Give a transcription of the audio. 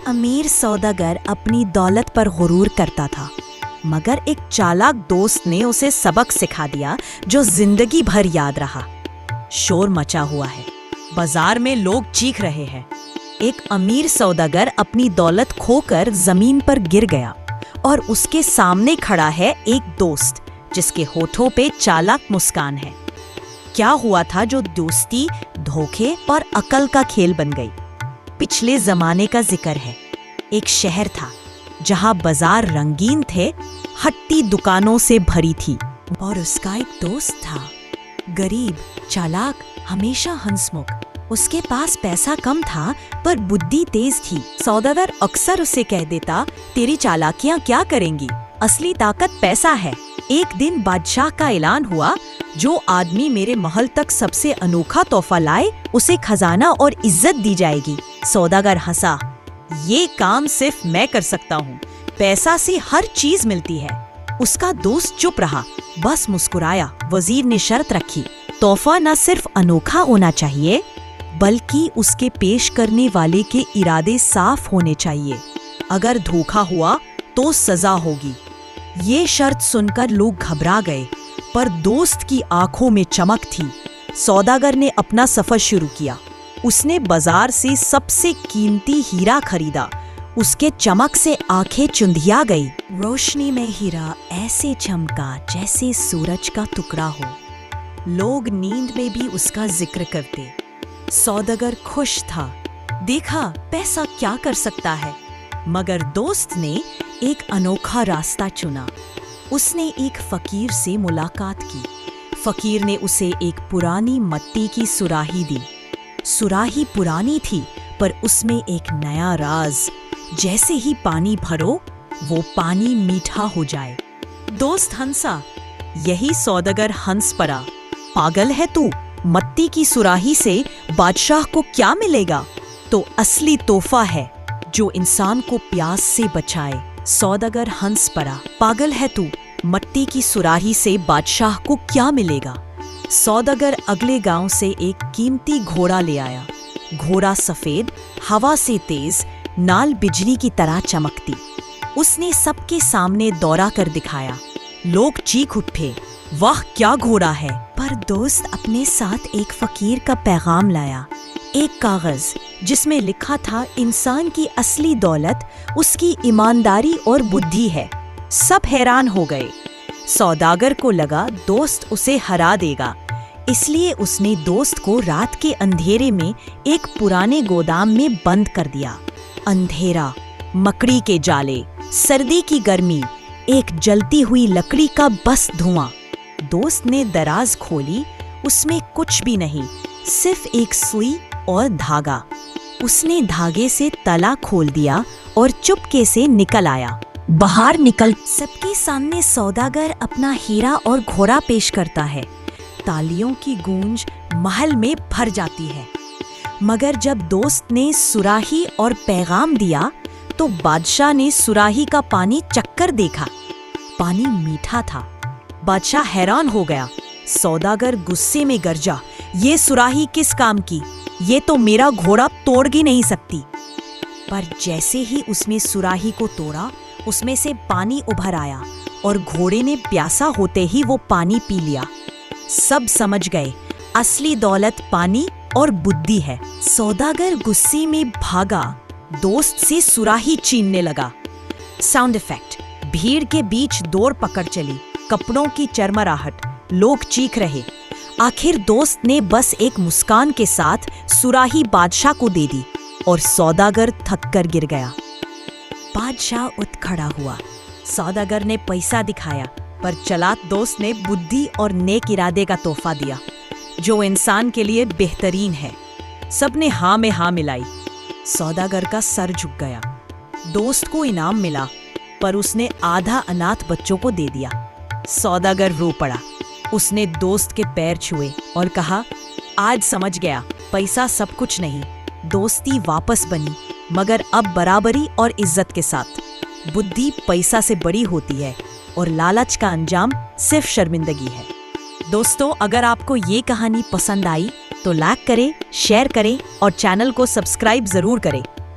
अमीर सौदागर अपनी दौलत पर गुरूर करता था, मगर एक चालाक दोस्त ने उसे सबक सिखा दिया जो जिंदगी भर याद रहा। शोर मचा हुआ है, बाजार में लोग चीख रहे हैं। एक अमीर सौदागर अपनी दौलत खोकर जमीन पर गिर गया और उसके सामने खड़ा है एक दोस्त जिसके होठों पे चालाक मुस्कान है। क्या हुआ था जो दोस्ती धोखे और अकल का खेल बन गई? पिछले जमाने का जिक्र है। एक शहर था जहां बाजार रंगीन थे, हट्टी दुकानों से भरी थी, और उसका एक दोस्त था, गरीब, चालाक, हमेशा हंसमुख। उसके पास पैसा कम था पर बुद्धि तेज थी। सौदागर अक्सर उसे कह देता, तेरी चालाकियां क्या करेंगी, असली ताकत पैसा है। एक दिन बादशाह का ऐलान हुआ, जो आदमी मेरे महल तक सबसे अनोखा तोहफा लाए उसे खजाना और इज्जत दी जाएगी। सौदागर हंसा, ये काम सिर्फ मैं कर सकता हूँ, पैसा से हर चीज मिलती है। उसका दोस्त चुप रहा, बस मुस्कुराया। वजीर ने शर्त रखी, तोहफा न सिर्फ अनोखा होना चाहिए बल्कि उसके पेश करने वाले के इरादे साफ होने चाहिए। अगर धोखा हुआ तो सजा होगी। ये शर्त सुनकर लोग घबरा गए, पर दोस्त की आंखों में चमक थी। सौदागर ने अपना सफर शुरू किया। उसने बाजार से सबसे कीमती हीरा खरीदा। उसके चमक से आंखें चुंधिया गई। रोशनी में हीरा ऐसे चमका जैसे सूरज का टुकड़ा हो। लोग नींद में भी उसका जिक्र करते। सौदागर खुश था, देखा पैसा क्या कर सकता है। मगर दोस्त ने एक अनोखा रास्ता चुना। उसने एक फकीर से मुलाकात की। फकीर ने उसे एक पुरानी मिट्टी की सुराही दी। सुराही पुरानी थी पर उसमें एक नया राज, जैसे ही पानी भरो वो पानी मीठा हो जाए। दोस्त हंसा। यही सौदागर हंस पड़ा, पागल है तू, मिट्टी की सुराही से बादशाह को क्या मिलेगा? तो असली तोहफा है जो इंसान को प्यास से बचाए। सौदागर हंस पड़ा, पागल है तू, मिट्टी की सुराही से बादशाह को क्या मिलेगा? सौदागर अगले गांव से एक कीमती घोड़ा ले आया। घोड़ा सफेद, हवा से तेज, नाल बिजली की तरह चमकती। उसने सबके सामने दौड़ा कर दिखाया। लोग चीख उठे, वाह क्या घोड़ा है। पर दोस्त अपने साथ एक फकीर का पैगाम लाया, एक कागज जिसमें लिखा था, इंसान की असली दौलत उसकी ईमानदारी और बुद्धि है। सब हैरान हो गए। सौदागर को लगा दोस्त उसे हरा देगा, इसलिए उसने दोस्त को रात के अंधेरे में एक पुराने गोदाम में बंद कर दिया। अंधेरा, मकड़ी के जाले, सर्दी की गर्मी, एक जलती हुई लकड़ी का बस धुआं। दोस्त ने दराज खोली, उसमें कुछ भी नहीं, सिर्फ एक सुई और धागा। उसने धागे से तला खोल दिया और चुपके से निकल आया। बाहर निकल सबके सामने सौदागर अपना हीरा और घोड़ा पेश करता है। तालियों की गूंज महल में भर जाती है। मगर जब दोस्त ने सुराही और पैगाम दिया तो बादशाह ने सुराही का पानी चक्कर देखा। पानी मीठा था। बादशाह हैरान हो गया। सौदागर गुस्से में गरजा, ये सुराही किस काम की? ये तो मेरा घोड़ा तोड़ ही नहीं सकती। पर जैसे ही उसने सुराही को तोड़ा, उसमें से पानी उभर आया और घोड़े ने प्यासा होते ही वो पानी पी लिया। सब समझ गए, असली दौलत पानी और बुद्धि है। सौदागर गुस्से में भागा, दोस्त से सुराही छीनने लगा। Sound effect. भीड़ के बीच दौड़ पकड़ चली, कपड़ों की चरमराहट, लोग चीख रहे। आखिर दोस्त ने बस एक मुस्कान के साथ सुराही बादशाह को दे दी और सौदागर थक कर गिर गया। बादशाह उठ खड़ा हुआ। सौदागर ने पैसा दिखाया, पर चालाक दोस्त ने बुद्धि और नेक इरादे का तोहफा दिया, जो इंसान के लिए बेहतरीन है। सबने हाँ में हाँ मिलाई। सौदागर का सर झुक गया। दोस्त को इनाम मिला, पर उसने आधा अनाथ बच्चों को दे दिया। सौदागर रो पड़ा। उसने दोस्त के पैर छुए और कहा, आज समझ गया, पैसा सब कुछ नहीं। दोस्ती वापस बनी, मगर अब बराबरी और इज्जत के साथ। बुद्धि पैसा से बड़ी होती है और लालच का अंजाम सिर्फ शर्मिंदगी है। दोस्तों, अगर आपको ये कहानी पसंद आई तो लाइक करें, शेयर करें और चैनल को सब्सक्राइब जरूर करें।